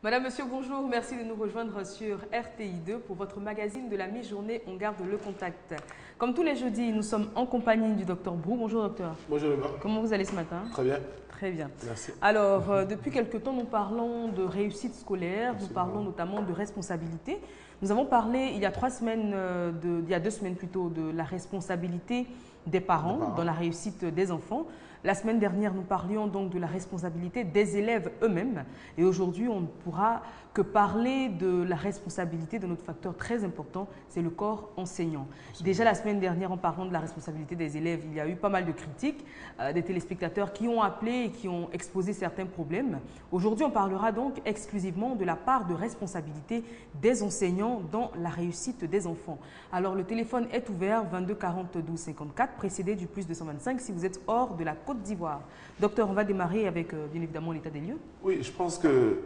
Madame, Monsieur, bonjour. Merci de nous rejoindre sur RTI2 pour votre magazine de la mi-journée. On garde le contact. Comme tous les jeudis, nous sommes en compagnie du docteur Brou. Bonjour docteur. Bonjour Eva. Comment vous allez ce matin? Très bien. Très bien. Merci. Alors, depuis quelque temps, nous parlons de réussite scolaire, Absolument. nous parlons notamment de responsabilité. Nous avons parlé il y a 3 semaines, il y a 2 semaines plutôt, de la responsabilité des parents dans la réussite des enfants. La semaine dernière, nous parlions donc de la responsabilité des élèves eux-mêmes. Et aujourd'hui, on ne pourra que parler de la responsabilité de notre facteur très important, c'est le corps enseignant. Déjà la semaine dernière, en parlant de la responsabilité des élèves, il y a eu pas mal de critiques, des téléspectateurs qui ont appelé et qui ont exposé certains problèmes. Aujourd'hui, on parlera donc exclusivement de la part de responsabilité des enseignants dans la réussite des enfants. Alors, le téléphone est ouvert 22 40 12 54, précédé du plus 225 si vous êtes hors de la Côte d'Ivoire. Docteur, on va démarrer avec bien évidemment l'état des lieux. Oui, je pense que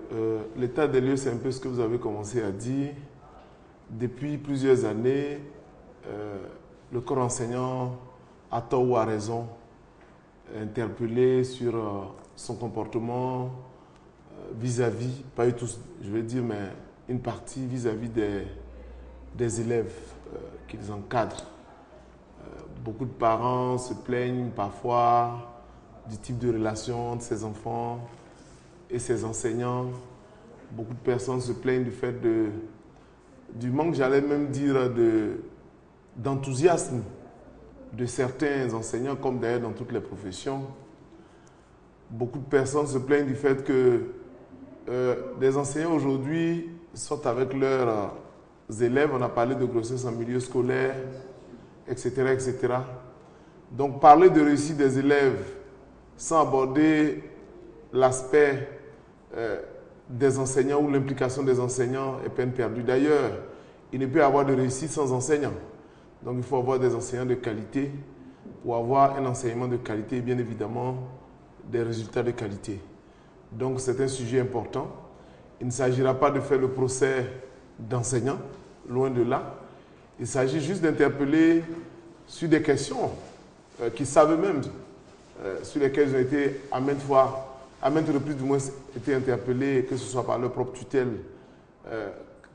l'état des lieux, c'est un peu ce que vous avez commencé à dire. Depuis plusieurs années, le corps enseignant, à tort ou à raison, est interpellé sur son comportement vis-à-vis, pas eux tous, je vais dire, mais une partie vis-à-vis des élèves qu'ils encadrent. Beaucoup de parents se plaignent parfois du type de relation entre ces enfants et ces enseignants. Beaucoup de personnes se plaignent du fait du manque, j'allais même dire, d'enthousiasme de certains enseignants, comme d'ailleurs dans toutes les professions. Beaucoup de personnes se plaignent du fait que les enseignants aujourd'hui sont avec leurs élèves. On a parlé de grossesse en milieu scolaire, etc., etc. Donc, parler de réussite des élèves sans aborder l'aspect des enseignants ou l'implication des enseignants est peine perdue. D'ailleurs, il ne peut y avoir de réussite sans enseignants. Donc, il faut avoir des enseignants de qualité pour avoir un enseignement de qualité et bien évidemment des résultats de qualité. Donc, c'est un sujet important. Il ne s'agira pas de faire le procès d'enseignants, loin de là. Il s'agit juste d'interpeller sur des questions qu'ils savent eux-mêmes, sur lesquelles ils ont été à maintes fois, à maintes reprises du moins, été interpellés, que ce soit par leur propre tutelle,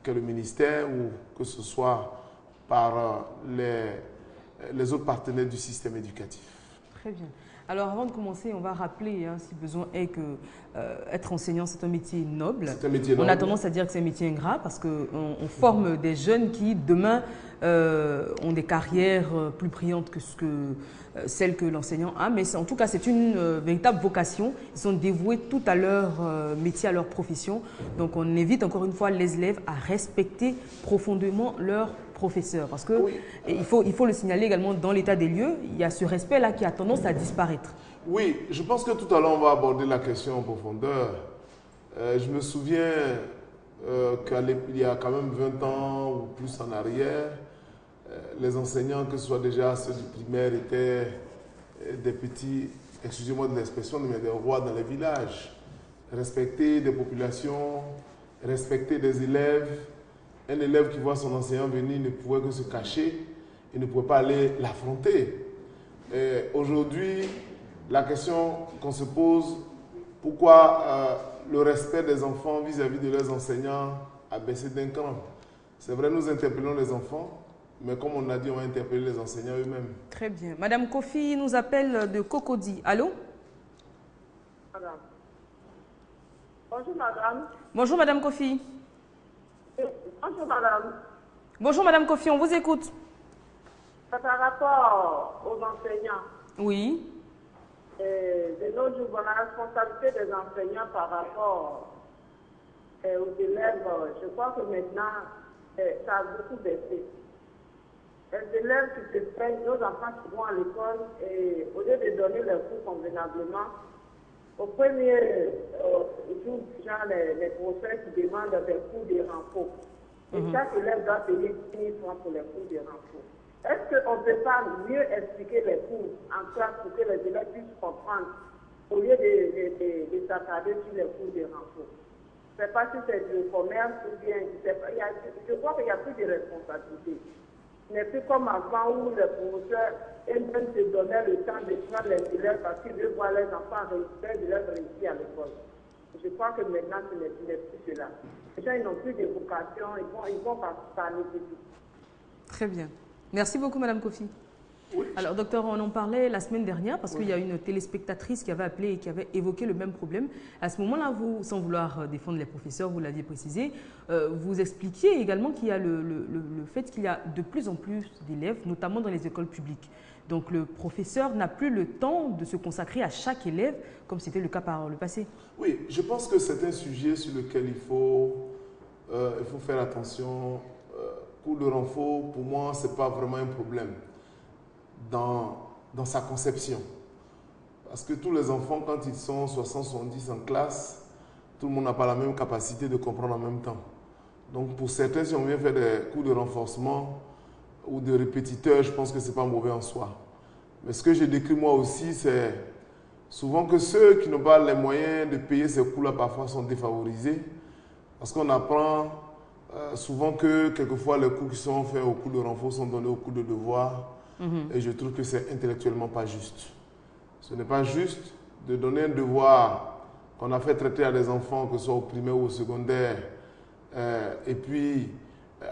que le ministère, ou que ce soit par les autres partenaires du système éducatif. Très bien. Alors, avant de commencer, on va rappeler, si besoin est, que être enseignant, c'est un métier noble. C'est un métier noble. On a tendance à dire que c'est un métier ingrat parce qu'on forme des jeunes qui, demain, ont des carrières plus brillantes que celles que l'enseignant a. Mais en tout cas, c'est une véritable vocation. Ils sont dévoués tout à leur métier, à leur profession. Donc, on invite encore une fois les élèves à respecter profondément leur professeur. Parce que il faut le signaler également dans l'état des lieux, il y a ce respect-là qui a tendance à disparaître. Oui, je pense que tout à l'heure, on va aborder la question en profondeur. Je me souviens qu'il y a quand même 20 ans ou plus en arrière, les enseignants, que ce soit déjà ceux du primaire, étaient des petits, excusez-moi de l'expression, mais des rois dans les villages. Respecter des populations, respecter des élèves. Un élève qui voit son enseignant venir ne pouvait que se cacher, il ne pouvait pas aller l'affronter. Aujourd'hui, la question qu'on se pose, pourquoi le respect des enfants vis-à-vis de leurs enseignants a baissé d'un cran? C'est vrai, nous interpellons les enfants, mais comme on a dit, on va interpeller les enseignants eux-mêmes. Très bien. Madame Kofi nous appelle de Cocody. Allô? Madame. Bonjour madame. Bonjour Madame Kofi. Bonjour madame. Bonjour Madame Kofi, on vous écoute. Par rapport aux enseignants. Oui. De nos jours, la responsabilité des enseignants par rapport aux élèves, je crois que maintenant, ça a beaucoup baissé. Les élèves qui se plaignent, nos enfants qui vont à l'école, et au lieu de donner leurs cours convenablement, au premier jour, les professeurs qui demandent des cours de renfort. Et chaque élève doit payer 10 000 francs pour les cours de renfort. Est-ce qu'on ne peut pas mieux expliquer les cours en classe pour que les élèves puissent comprendre au lieu de s'attarder sur les cours de renfort? Je ne sais pas si c'est du commerce ou bien, je crois qu'il y a plus de responsabilité. Ce n'est plus comme avant où les professeurs eux-mêmes se donnaient le temps de prendre les élèves parce qu'ils veulent voir les enfants réussir à l'école. Je crois que maintenant, ce n'est plus cela. Les gens, ils n'ont plus de vocation, ils vont par nécessité. Très bien. Merci beaucoup, Madame Kofi. Oui. Alors, docteur, on en parlait la semaine dernière parce qu'il y a une téléspectatrice qui avait appelé et qui avait évoqué le même problème. À ce moment-là, vous, sans vouloir défendre les professeurs, vous l'aviez précisé, vous expliquiez également qu'il y a le fait qu'il y a de plus en plus d'élèves, notamment dans les écoles publiques. Donc, le professeur n'a plus le temps de se consacrer à chaque élève, comme c'était le cas par le passé. Oui, je pense que c'est un sujet sur lequel il faut faire attention. Cours de renfort, pour moi, ce n'est pas vraiment un problème dans sa conception. Parce que tous les enfants, quand ils sont 60-70 en classe, tout le monde n'a pas la même capacité de comprendre en même temps. Donc pour certains, si on vient faire des cours de renforcement ou de répétiteurs, je pense que ce n'est pas mauvais en soi. Mais ce que j'ai décrit moi aussi, c'est souvent que ceux qui n'ont pas les moyens de payer ces cours-là parfois sont défavorisés. Parce qu'on apprend souvent que quelquefois les cours qui sont faits au cours de renfort sont donnés au cours de devoir. Et je trouve que c'est intellectuellement pas juste. Ce n'est pas juste de donner un devoir qu'on a fait traiter à des enfants, que ce soit au primaire ou au secondaire, et puis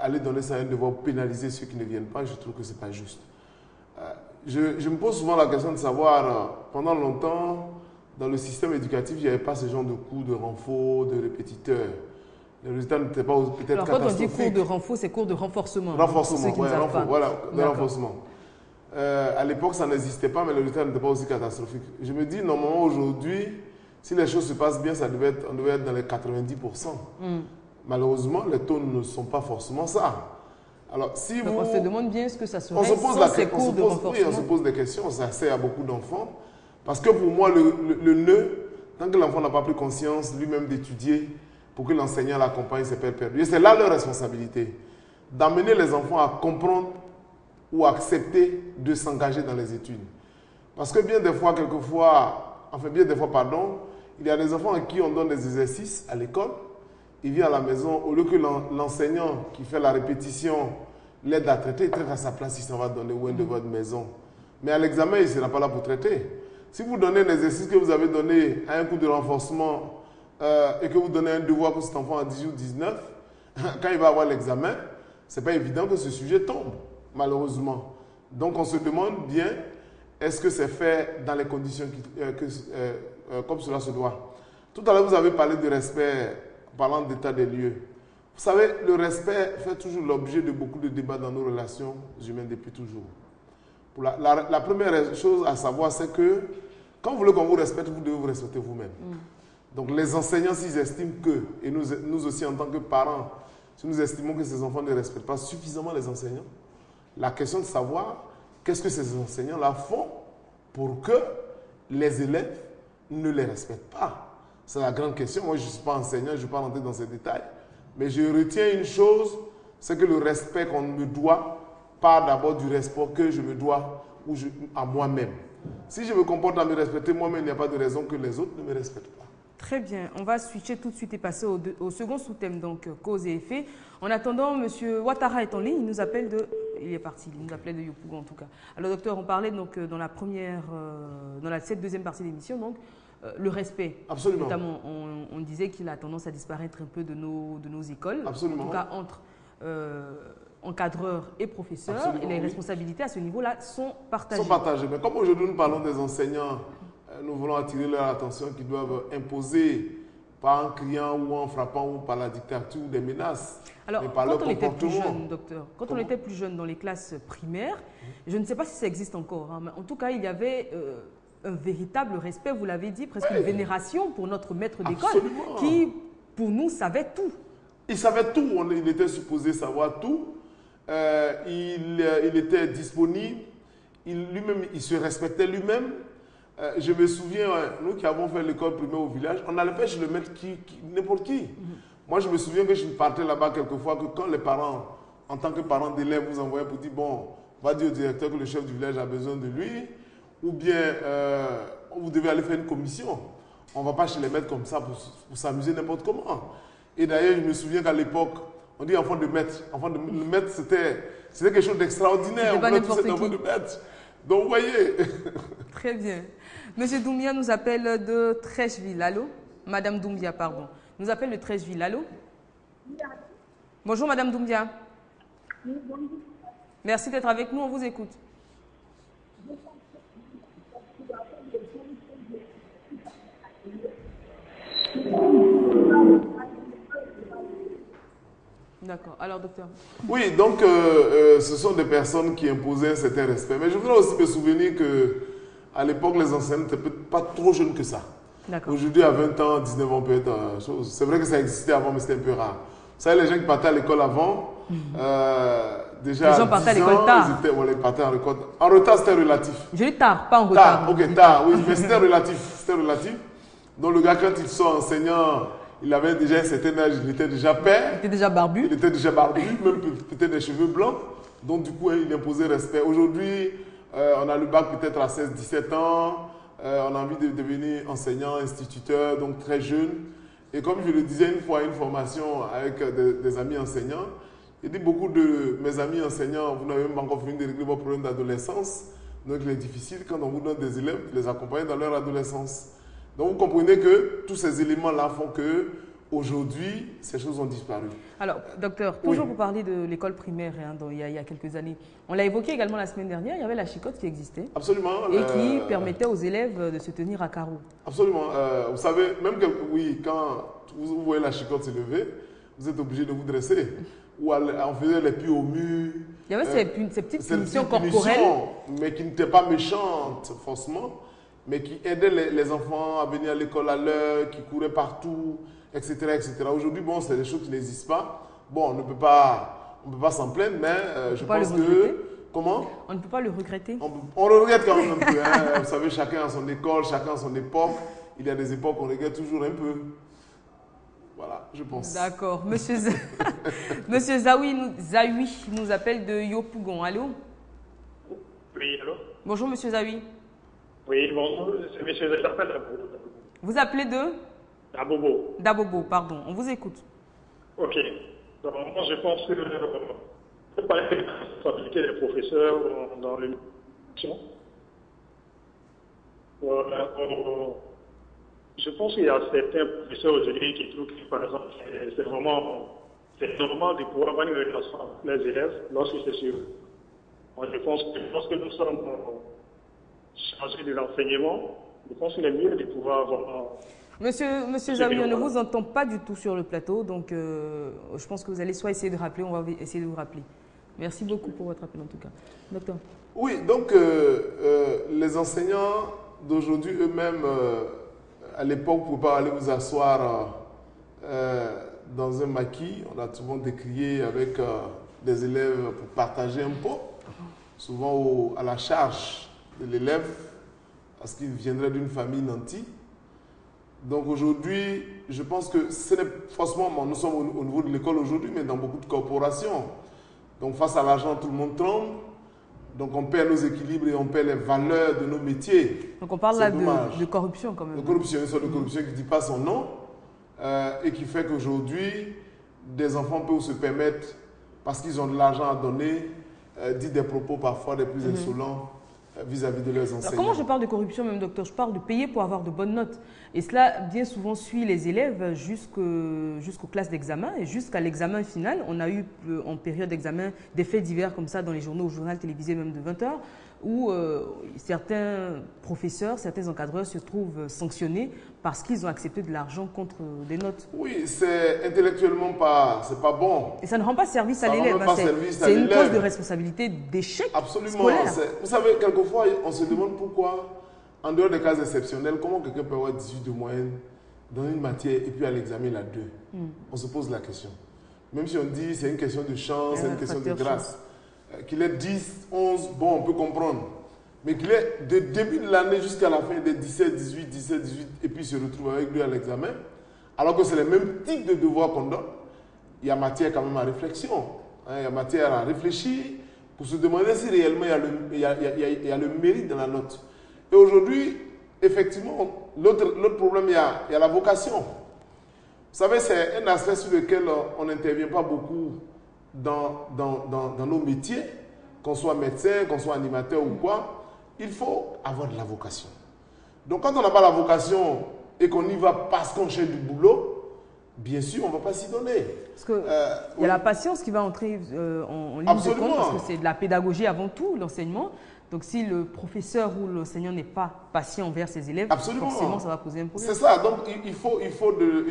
aller donner ça à un devoir pour pénaliser ceux qui ne viennent pas. Je trouve que c'est pas juste. Je me pose souvent la question de savoir, pendant longtemps, dans le système éducatif, il n'y avait pas ce genre de cours de renfort, de répétiteurs. Les résultats n'étaient pas peut-être catastrophiques. Alors, quand on dit cours de renfort, c'est cours de renforcement. Renforcement, oui, voilà, de renforcement. À l'époque, ça n'existait pas, mais le résultat n'était pas aussi catastrophique. Je me dis, normalement, aujourd'hui, si les choses se passent bien, on devait être dans les 90%. Malheureusement, les taux ne sont pas forcément ça. Alors, si donc, on se demande bien ce que ça serait ces cours de renforcement. Oui, on se pose des questions, ça sert à beaucoup d'enfants. Parce que pour moi, le nœud, tant que l'enfant n'a pas pris conscience lui-même d'étudier, pour que l'enseignant l'accompagne, c'est perdu. Et c'est là leur responsabilité, d'amener les enfants à comprendre ou accepter de s'engager dans les études. Parce que bien des fois, il y a des enfants à qui on donne des exercices à l'école, il vient à la maison, au lieu que l'enseignant qui fait la répétition l'aide à traiter, il traite à sa place, il s'en va donner un devoir de maison. Mais à l'examen, il ne sera pas là pour traiter. Si vous donnez un exercice que vous avez donné à un cours de renforcement et que vous donnez un devoir pour cet enfant à 18 ou 19, quand il va avoir l'examen, ce n'est pas évident que ce sujet tombe, malheureusement. Donc on se demande bien, est-ce que c'est fait dans les conditions comme cela se doit. Tout à l'heure, vous avez parlé de respect, parlant d'état des lieux. Vous savez, le respect fait toujours l'objet de beaucoup de débats dans nos relations humaines depuis toujours. La première chose à savoir, c'est que quand vous voulez qu'on vous respecte, vous devez vous respecter vous-même. Donc les enseignants, s'ils estiment que, et nous aussi en tant que parents, si nous estimons que ces enfants ne respectent pas suffisamment les enseignants, la question de savoir qu'est-ce que ces enseignants-là font pour que les élèves ne les respectent pas. C'est la grande question. Moi, je ne suis pas enseignant, je ne vais pas rentrer dans ces détails. Mais je retiens une chose, c'est que le respect qu'on me doit part d'abord du respect que je me dois à moi-même. Si je me comporte à me respecter moi-même, il n'y a pas de raison que les autres ne me respectent pas. Très bien. On va switcher tout de suite et passer au second sous-thème, donc cause et effet. En attendant, M. Ouattara est en ligne. Il nous appelle de... Il est parti. Il nous appelait de Yopougon, en tout cas. Alors, docteur, on parlait donc dans cette deuxième partie de l'émission, donc, le respect. Absolument. Notamment, on disait qu'il a tendance à disparaître un peu de nos écoles. Absolument. En tout cas, entre encadreurs et professeurs. Absolument, et les responsabilités à ce niveau-là sont partagées. Sont partagées. Mais comme aujourd'hui, nous parlons des enseignants, nous voulons attirer leur attention qu'ils doivent imposer par en criant ou en frappant ou par la dictature ou des menaces. Alors, quand on était plus jeune, docteur, on était plus jeune dans les classes primaires, je ne sais pas si ça existe encore, hein, mais en tout cas, il y avait un véritable respect, vous l'avez dit, presque une vénération pour notre maître d'école, qui, pour nous, savait tout. Il savait tout, il était supposé savoir tout, il était disponible, lui-même, il se respectait lui-même. Je me souviens, nous qui avons fait l'école primaire au village, on n'allait pas chez le maître n'importe qui. Moi, je me souviens que je partais là-bas quelquefois, que quand les parents, en tant que parents d'élèves, vous envoyaient pour dire, bon, on va dire au directeur que le chef du village a besoin de lui, ou bien vous devez aller faire une commission. On ne va pas chez les maîtres comme ça pour s'amuser n'importe comment. Et d'ailleurs, je me souviens qu'à l'époque, on dit enfant de maître. Enfant de maître, c'était quelque chose d'extraordinaire. On voulait tous être enfant de maître. Donc, vous voyez. Très bien. Monsieur Doumia nous appelle de Trècheville. Allô? Madame Doumbia, pardon. Nous appelle de Treichville. Allô? Bonjour, Madame Doumbia. Merci d'être avec nous, on vous écoute. D'accord. Alors, docteur. Oui, donc ce sont des personnes qui imposaient un certain respect. Mais je voudrais aussi me souvenir qu'à l'époque, les enseignants n'étaient peut-être pas trop jeunes que ça. Aujourd'hui, à 20 ans, 19 ans, peut-être. C'est vrai que ça existait avant, mais c'était un peu rare. Vous savez, les gens qui partaient à l'école avant, déjà. Les gens partaient à l'école tard. Ils partaient en école. En retard, c'était relatif. Je dis tard, pas en retard. Tard, ok, tard, oui, mais c'était relatif. C'était relatif. Donc, le gars, quand il sort enseignant, il avait déjà un certain âge, il était déjà père. Il était déjà barbu. Il était déjà barbu, même peut-être des cheveux blancs. Donc, du coup, il imposait respect. Aujourd'hui, on a le bac peut-être à 16, 17 ans. On a envie de devenir enseignant, instituteur, donc très jeune. Et comme je le disais une fois à une formation avec des amis enseignants, j'ai dit beaucoup de mes amis enseignants, vous n'avez même pas encore fini de régler vos problèmes d'adolescence. Donc, il est difficile quand on vous donne des élèves de les accompagner dans leur adolescence. Donc, vous comprenez que tous ces éléments-là font que aujourd'hui, ces choses ont disparu. Alors, docteur, toujours pour parler de l'école primaire, il y a quelques années, on l'a évoqué également la semaine dernière, il y avait la chicotte qui existait. Absolument. Et qui permettait aux élèves de se tenir à carreau. Absolument. Vous savez, même que, quand vous voyez la chicotte se lever, vous êtes obligé de vous dresser. Ou on faisait les pieds au mur. Il y avait ces petites punitions corporelles. Mais qui n'étaient pas méchantes, forcément, mais qui aidaient les enfants à venir à l'école à l'heure, qui couraient partout, etc. etc. Aujourd'hui, bon, c'est des choses qui n'existent pas. Bon, on ne peut pas s'en plaindre, mais je pense que... Comment? On ne peut pas le regretter. On le regrette quand même un peu. Hein. Vous savez, chacun a son école, chacun a son époque. Il y a des époques où on regrette toujours un peu. Voilà, je pense. D'accord. Monsieur Zawi nous appelle de Yopougon. Allô? Oui, allô? Bonjour, monsieur Zawi. Oui, bonjour. C'est monsieur Zawi. J'appelle d'Abobo. Vous appelez de? D'Abobo. D'Abobo, pardon. On vous écoute. Ok. Donc, moi, je pense que faut parler de la responsabilité des professeurs dans l'éducation. Je pense qu'il y a certains professeurs aujourd'hui qui trouvent que, par exemple, c'est normal de pouvoir avoir une relation avec les élèves lorsque c'est sur eux. Moi, je pense que lorsque nous sommes chargés de l'enseignement, je pense qu'il est mieux de pouvoir avoir... Monsieur Zawi, on ne vous entend pas du tout sur le plateau, donc je pense que vous allez soit essayer de rappeler, on va essayer de vous rappeler. Merci beaucoup pour votre appel en tout cas. Docteur. Oui, donc les enseignants d'aujourd'hui eux-mêmes, à l'époque, vous ne pouvez pas aller vous asseoir dans un maquis. On a souvent décrié avec des élèves pour partager un pot, souvent à la charge de l'élève, parce qu'il viendrait d'une famille nantie. Donc aujourd'hui, je pense que ce n'est forcément, nous sommes au niveau de l'école aujourd'hui, mais dans beaucoup de corporations. Donc face à l'argent, tout le monde tremble. Donc on perd nos équilibres et on perd les valeurs de nos métiers. Donc on parle là de corruption quand même. De corruption, une sorte de corruption qui ne dit pas son nom et qui fait qu'aujourd'hui, des enfants peuvent se permettre, parce qu'ils ont de l'argent à donner, dire des propos parfois les plus insolents vis-à-vis de leurs enseignants. Alors, comment je parle de corruption même, docteur? Je parle de payer pour avoir de bonnes notes. Et cela, bien souvent, suit les élèves jusqu'aux classes d'examen. Et jusqu'à l'examen final, on a eu en période d'examen des faits divers comme ça dans les journaux, au journal télévisé même de 20 h, où certains professeurs, certains encadreurs se trouvent sanctionnés parce qu'ils ont accepté de l'argent contre des notes. Oui, c'est intellectuellement pas bon. Et ça ne rend pas service à l'élève. C'est une cause de responsabilité d'échec scolaire. Vous savez, quelquefois, on se demande pourquoi, en dehors des cas exceptionnels, comment quelqu'un peut avoir 18 de moyenne dans une matière et puis à l'examen, il a 2. On se pose la question. Même si on dit c'est une question de chance, c'est une question de grâce. Qu'il ait 10, 11, bon, on peut comprendre. Mais qu'il ait de début de l'année jusqu'à la fin des 17, 18, 17, 18, et puis se retrouve avec lui à l'examen, alors que c'est le même type de devoir qu'on donne, il y a matière quand même à réflexion. Il y a matière à réfléchir pour se demander si réellement il y a le mérite dans la note. Et aujourd'hui, effectivement, l'autre problème, il y a la vocation. Vous savez, c'est un aspect sur lequel on n'intervient pas beaucoup dans nos métiers, qu'on soit médecin, qu'on soit animateur ou quoi. Il faut avoir de la vocation. Donc quand on n'a pas la vocation, et qu'on y va parce qu'on cherche du boulot, bien sûr, on ne va pas s'y donner. Parce que il y a la patience qui va entrer en ligne de compte, parce que c'est de la pédagogie avant tout, l'enseignement. Donc, si le professeur ou l'enseignant n'est pas patient envers ses élèves, forcément, ça va poser un problème. C'est ça. Donc, il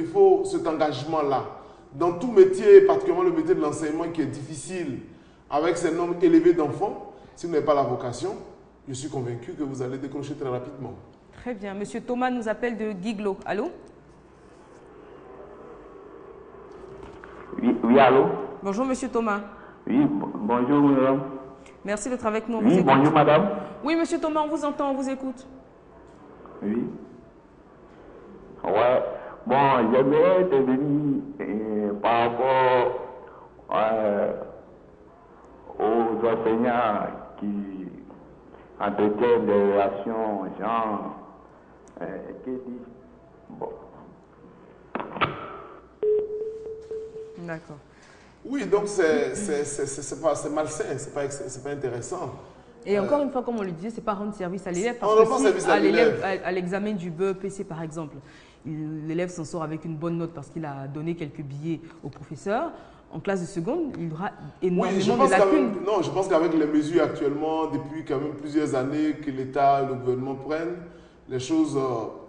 faut cet engagement-là. Dans tout métier, particulièrement le métier de l'enseignement qui est difficile, avec ces nombres élevés d'enfants, si vous n'avez pas la vocation, je suis convaincu que vous allez décrocher très rapidement. Très bien. Monsieur Thomas nous appelle de Guiglo. Allô? Oui, allô? Bonjour, monsieur Thomas. Oui, bonjour, madame. Merci d'être avec nous. Oui, bonjour, madame. Oui, monsieur Thomas, on vous entend, on vous écoute. Oui. Ouais. Bon, j'aimerais intervenir par rapport aux enseignants qui entretiennent des relations, genre, bon. D'accord. Oui, donc c'est malsain, c'est pas intéressant. Et encore une fois, comme on le disait, c'est pas rendre service à l'élève. Parce que si à l'examen du BEPC, par exemple, l'élève s'en sort avec une bonne note parce qu'il a donné quelques billets au professeur, en classe de seconde, il y aura énormément de lacunes. Non, je pense qu'avec les mesures actuellement, depuis quand même plusieurs années que l'État et le gouvernement prennent, les choses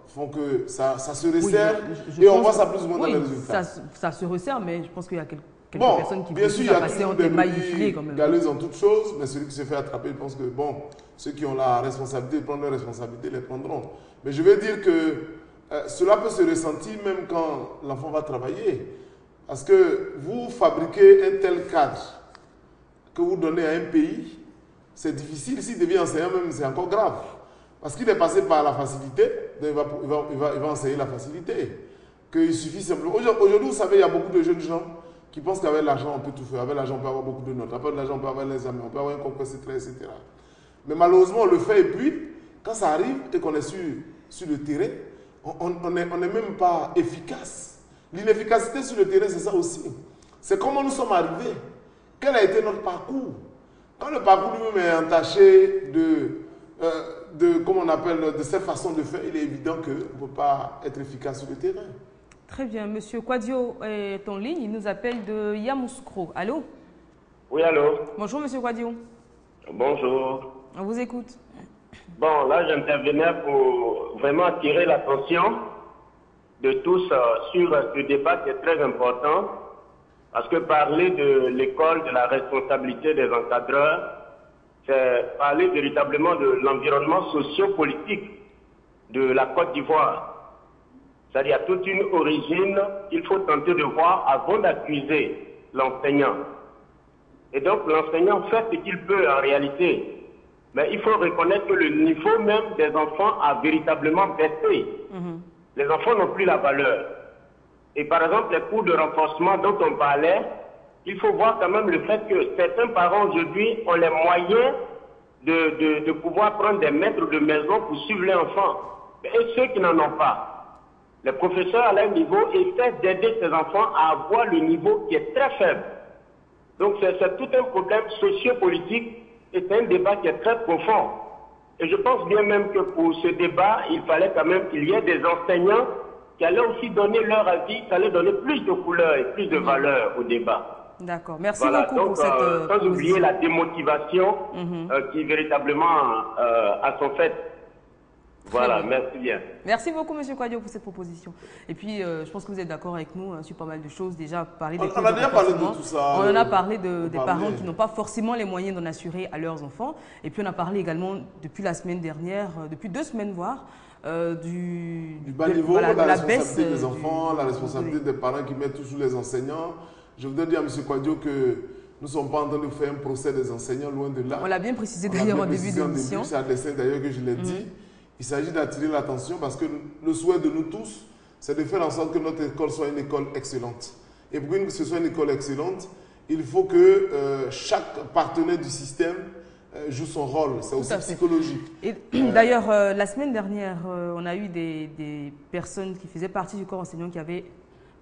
font que ça se resserre et on voit ça plus ou moins dans les résultats. Ça se resserre, mais je pense qu'il y a quelques personnes qui bien sûr, il y a passer entre les mailles du filet quand même. Galeuses en toutes choses, mais celui qui se fait attraper, je pense que bon, ceux qui ont la responsabilité de prendre leurs responsabilités les prendront. Mais je veux dire que cela peut se ressentir même quand l'enfant va travailler. Parce que vous fabriquez un tel cadre que vous donnez à un pays, c'est difficile. S'il devient enseignant même, c'est encore grave. Parce qu'il est passé par la facilité, donc il va enseigner la facilité. Qu'il suffit simplement. Aujourd'hui, vous savez, il y a beaucoup de jeunes gens qui pensent qu'avec l'argent, on peut tout faire. Avec l'argent, on peut avoir beaucoup de notes. Avec l'argent, on peut avoir les examens, on peut avoir un concours, etc. Mais malheureusement, on le fait et puis, quand ça arrive et qu'on est sur le terrain, on n'est même pas efficace. L'inefficacité sur le terrain, c'est ça aussi. C'est comment nous sommes arrivés. Quel a été notre parcours? Quand le parcours lui-même est entaché comment on appelle, de cette façon de faire, il est évident qu'on ne peut pas être efficace sur le terrain. Très bien. Monsieur Kwadio est en ligne. Il nous appelle de Yamoussoukro. Allô? Oui, allô? Bonjour, monsieur Kwadio. Bonjour. On vous écoute. Bon, là, j'intervenais pour vraiment attirer l'attention de tous sur ce débat qui est très important. Parce que parler de l'école, de la responsabilité des encadreurs, c'est parler véritablement de l'environnement socio-politique de la Côte d'Ivoire. C'est-à-dire qu'il y a toute une origine qu'il faut tenter de voir avant d'accuser l'enseignant. Et donc l'enseignant fait ce qu'il peut en réalité. Mais il faut reconnaître que le niveau même des enfants a véritablement baissé. Les enfants n'ont plus la valeur. Et par exemple, les cours de renforcement dont on parlait, il faut voir quand même le fait que certains parents aujourd'hui ont les moyens de pouvoir prendre des maîtres de maison pour suivre les enfants. Et ceux qui n'en ont pas, les professeurs à leur niveau essaient d'aider ces enfants à avoir le niveau qui est très faible. Donc c'est tout un problème sociopolitique et c'est un débat qui est très profond. Et je pense bien même que pour ce débat, il fallait quand même qu'il y ait des enseignants qui allaient aussi donner leur avis, qui allaient donner plus de couleur et plus de valeur au débat. D'accord. Merci beaucoup pour cette sans oublier la démotivation qui véritablement a son fait. Voilà, merci bien. Merci beaucoup, M. Kwadio, pour cette proposition. Et puis, je pense que vous êtes d'accord avec nous sur pas mal de choses. Déjà, parler des on a déjà parlé de tout ça. On en a parlé des parents qui n'ont pas forcément les moyens d'en assurer à leurs enfants. Et puis, on a parlé également, depuis la semaine dernière, depuis 2 semaines, voire, du bas niveau, la responsabilité des enfants, la responsabilité des parents qui mettent tout sous les enseignants. Je voudrais dire à M. Kwadio que nous ne sommes pas en train de faire un procès des enseignants, loin de là. On l'a bien précisé d'ailleurs en début d'émission. C'est à dessein d'ailleurs que je l'ai dit. Il s'agit d'attirer l'attention parce que le souhait de nous tous, c'est de faire en sorte que notre école soit une école excellente. Et pour que ce soit une école excellente, il faut que chaque partenaire du système joue son rôle. C'est aussi psychologique. D'ailleurs, la semaine dernière, on a eu des personnes qui faisaient partie du corps enseignant qui avaient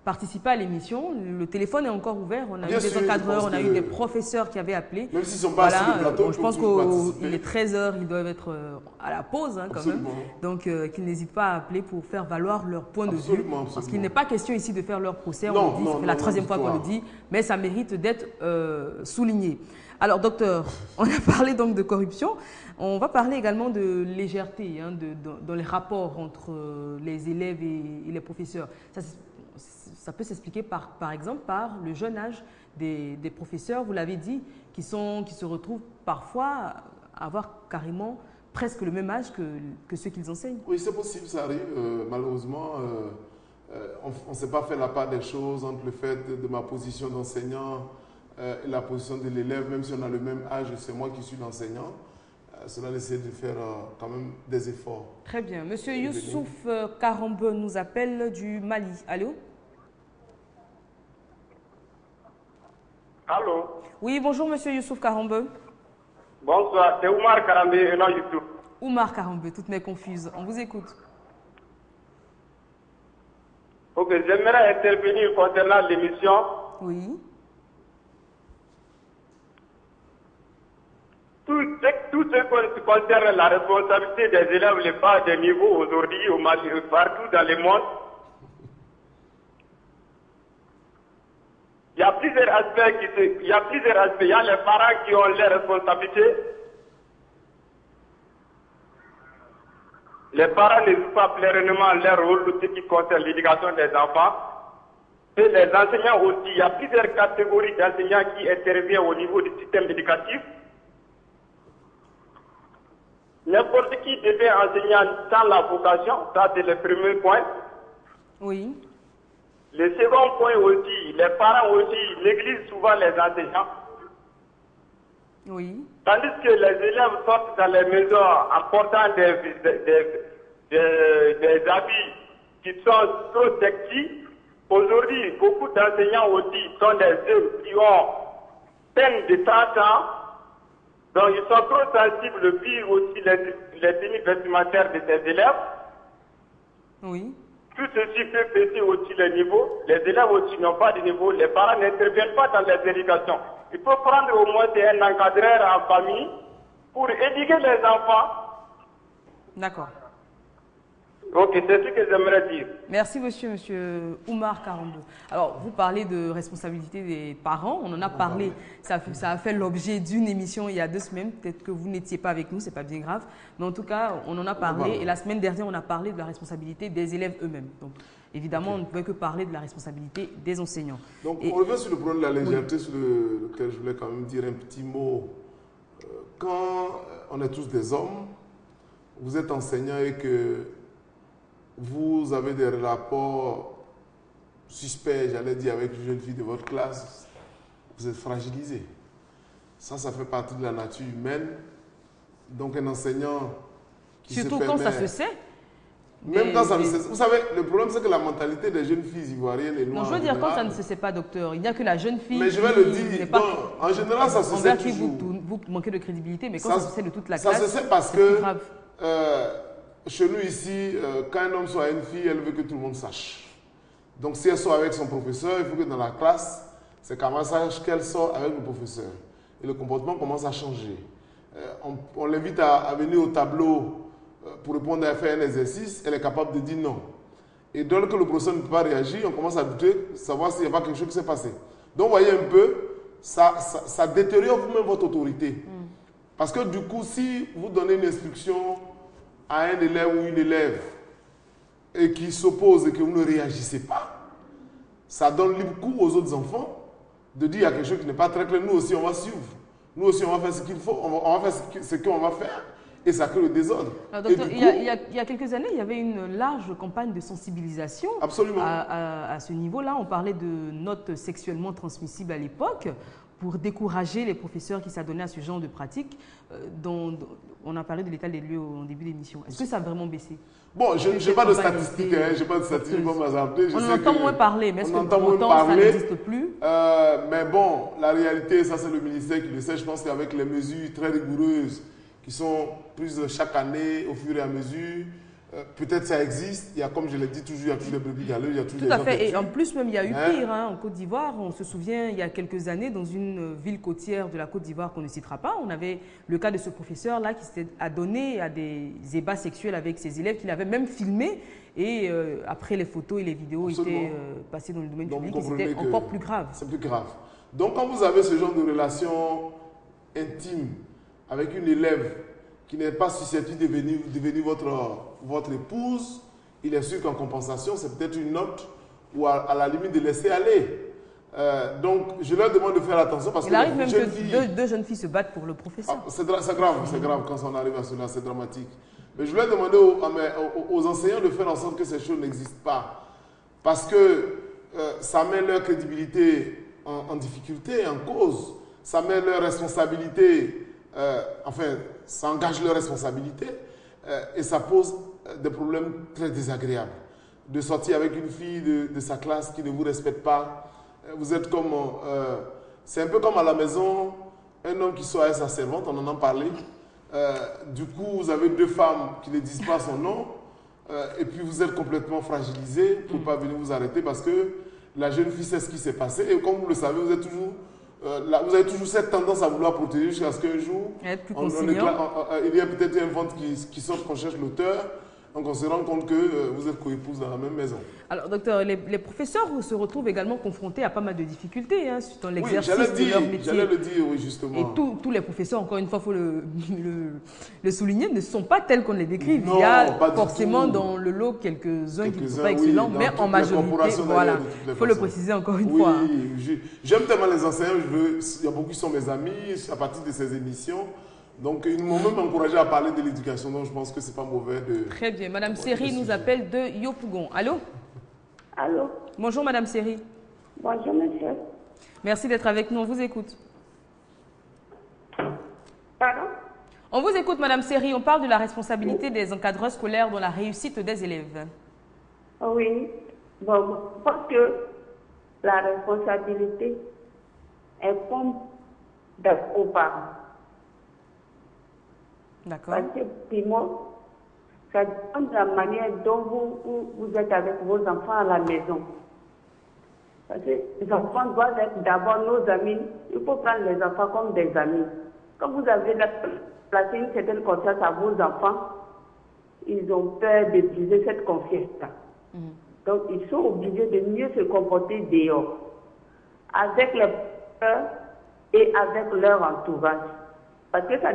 participer à l'émission. Le téléphone est encore ouvert. On a Bien eu des sûr, encadreurs, on a que- eu des professeurs qui avaient appelé. Même s'ils ne sont pas sur le plateau, bon, je pense ils peuvent toujours qu'il est 13h, ils doivent être à la pause hein, quand même. Absolument. Donc, qu'ils n'hésitent pas à appeler pour faire valoir leur point de vue. Absolument, Parce qu'il n'est pas question ici de faire leur procès, Non, on le dit, non, c'est non, la non, troisième du fois tout, qu'on le hein. dit, mais ça mérite d'être souligné. Alors, docteur, on a parlé donc de corruption. On va parler également de légèreté hein, dans les rapports entre les élèves et les professeurs. Ça peut s'expliquer par exemple par le jeune âge des professeurs, vous l'avez dit, qui se retrouvent parfois à avoir carrément presque le même âge que ceux qu'ils enseignent. Oui, c'est possible, ça arrive. Malheureusement, on ne s'est pas fait la part des choses entre le fait de ma position d'enseignant et la position de l'élève, même si on a le même âge, c'est moi qui suis l'enseignant. Cela nécessite de faire quand même des efforts. Très bien. Monsieur Youssouf Karambe nous appelle du Mali. Allô? Allô? Oui, bonjour Monsieur Youssouf Karambe. Bonsoir, c'est Oumar Karambe et non Youssouf. Oumar Karambe, toutes mes confuses. On vous écoute. Ok, j'aimerais intervenir concernant l'émission. Oui. Tout ce qui concerne la responsabilité des élèves, les bas de niveau aujourd'hui au Mali, partout dans le monde, il y a plusieurs aspects. Il y a les parents qui ont les responsabilités. Les parents ne jouent pas pleinement leur rôle de ce qui concerne l'éducation des enfants. Et les enseignants aussi. Il y a plusieurs catégories d'enseignants qui interviennent au niveau du système éducatif. N'importe qui devient enseignant sans la vocation, ça c'est le premier point. Oui. Le second point aussi, les parents aussi négligent souvent les enseignants. Oui. Tandis que les élèves sortent dans les maisons en portant des habits qui sont trop sexy. Aujourd'hui, beaucoup d'enseignants aussi sont des hommes qui ont peine de 30 ans. Donc ils sont trop sensibles, puis aussi les tenues vestimentaires de ces élèves. Oui. Tout ceci peut baisser aussi le niveau. Les élèves aussi n'ont pas de niveau. Les parents n'interviennent pas dans les éducations. Il faut prendre au moins un encadreur en famille pour éduquer les enfants. D'accord. Ok, c'est ce que j'aimerais dire. Merci, monsieur Oumar Karambe. Alors, vous parlez de responsabilité des parents. On en a parlé. Ça a fait l'objet d'une émission il y a 2 semaines. Peut-être que vous n'étiez pas avec nous, c'est pas bien grave. Mais en tout cas, on en a parlé. Et la semaine dernière, on a parlé de la responsabilité des élèves eux-mêmes. Donc, évidemment, on ne pouvait que parler de la responsabilité des enseignants. Donc, on revient sur le problème de la légèreté, sur lequel je voulais quand même dire un petit mot. Quand on est tous des hommes, vous êtes enseignant et que vous avez des rapports suspects, j'allais dire, avec une jeune fille de votre classe, vous êtes fragilisé. Ça fait partie de la nature humaine. Donc, un enseignant qui surtout se quand permet, ça se sait. Même quand ça ne se sait. Vous savez, le problème, c'est que la mentalité des jeunes filles ivoiriennes est noire. Non, je veux dire, quand ça ne se sait pas, docteur, il n'y a que la jeune fille. Mais je vais le dire. En général, ça se sait toujours. Vous manquez de crédibilité, mais quand ça se sait de toute la ça classe. Ça se sait parce que chez nous ici, quand un homme soit une fille, elle veut que tout le monde sache. Donc si elle sort avec son professeur, il faut que dans la classe, c'est quand même sache qu'elle sort avec le professeur. Et le comportement commence à changer. On l'invite à venir au tableau pour répondre à faire un exercice, elle est capable de dire non. Et dès que le professeur ne peut pas réagir, on commence à douter, savoir s'il n'y a pas quelque chose qui s'est passé. Donc vous voyez un peu, ça détériore vous-même votre autorité. Parce que du coup, si vous donnez une instruction à un élève ou une élève et qui s'oppose et que vous ne réagissez pas, ça donne libre cours aux autres enfants de dire il y a quelque chose qui n'est pas très clair. Nous aussi, on va suivre. Nous aussi, on va faire ce qu'il faut. On va faire ce qu'on va faire. Et ça crée le désordre. Alors, docteur, il y a quelques années, il y avait une large campagne de sensibilisation. Absolument. À ce niveau-là, on parlait de notes sexuellement transmissibles à l'époque pour décourager les professeurs qui s'adonnaient à ce genre de pratiques. On a parlé de l'état des lieux en début d'émission. Est-ce que ça a vraiment baissé? Bon, je n'ai pas de statistiques. Je n'ai pas de statistiques pour m'assembler. On entend moins parler, mais est-ce que pour autant, ça n'existe plus? Mais bon, la réalité, ça c'est le ministère qui le sait. Je pense qu'avec les mesures très rigoureuses qui sont prises chaque année au fur et à mesure, peut-être ça existe. Il y a, comme je l'ai dit, toujours, il y a toujours des brebis galeuses, il y a toujours Tout des à gens fait. qui Et tuent. en plus, même, il y a eu pire en Côte d'Ivoire. On se souvient, il y a quelques années, dans une ville côtière de la Côte d'Ivoire qu'on ne citera pas, on avait le cas de ce professeur-là qui s'était adonné à des ébats sexuels avec ses élèves, qu'il avait même filmé. Et après, les photos et les vidéos étaient passées dans le domaine public. Et c'était encore plus grave. C'est plus grave. Donc, quand vous avez ce genre de relation intime avec une élève qui n'est pas susceptible de devenir votre épouse, il est sûr qu'en compensation, c'est peut-être une note ou à la limite de laisser aller. Donc, je leur demande de faire attention parce il arrive même que deux jeunes filles se battent pour le professeur. C'est grave quand on arrive à cela, c'est dramatique. Mais je voulais demander aux enseignants de faire en sorte que ces choses n'existent pas. Parce que ça met leur crédibilité en difficulté, en cause. Ça met leur responsabilité, ça engage leur responsabilité et ça pose des problèmes très désagréables. De sortir avec une fille de sa classe qui ne vous respecte pas. Vous êtes comme... c'est un peu comme à la maison, un homme qui soit avec sa servante, on en a parlé. Du coup, vous avez deux femmes qui ne disent pas son nom et puis vous êtes complètement fragilisé pour ne pas venir vous arrêter parce que la jeune fille sait ce qui s'est passé et comme vous le savez, vous êtes toujours... vous avez toujours cette tendance à vouloir protéger jusqu'à ce qu'un jour, il y a peut-être une vente qui sort qu'on cherche l'auteur, donc on se rend compte que vous êtes coépouses dans la même maison. Alors, docteur, les professeurs se retrouvent également confrontés à pas mal de difficultés dans l'exercice de leur métier. J'allais le dire, oui, justement. Et tous les professeurs, encore une fois, il faut le souligner, ne sont pas tels qu'on les décrit. Non, il y a forcément dans le lot quelques-uns qui ne sont pas excellents, mais en majorité, voilà. Il faut le préciser encore une fois. Oui, j'aime tellement les enseignants, il y a beaucoup qui sont mes amis, à partir de ces émissions. Donc, ils m'ont même encouragé à parler de l'éducation, donc je pense que ce n'est pas mauvais de... Très bien. Madame Seri nous appelle de Yopougon. Allô? Allô? Bonjour, Madame Seri. Bonjour, monsieur. Merci d'être avec nous. On vous écoute. Pardon? On vous écoute, Madame Seri. On parle de la responsabilité des encadreurs scolaires dans la réussite des élèves. Oui. Bon, je pense que la responsabilité incombe aux parents. D'accord. Parce que, primo, ça dépend de la manière dont vous êtes avec vos enfants à la maison. Parce que les enfants doivent être d'abord nos amis. Il faut prendre les enfants comme des amis. Quand vous avez placé une certaine confiance à vos enfants, ils ont peur de briser cette confiance-là. Donc, ils sont obligés de mieux se comporter dehors, avec les peurs et avec leur entourage. Parce que ça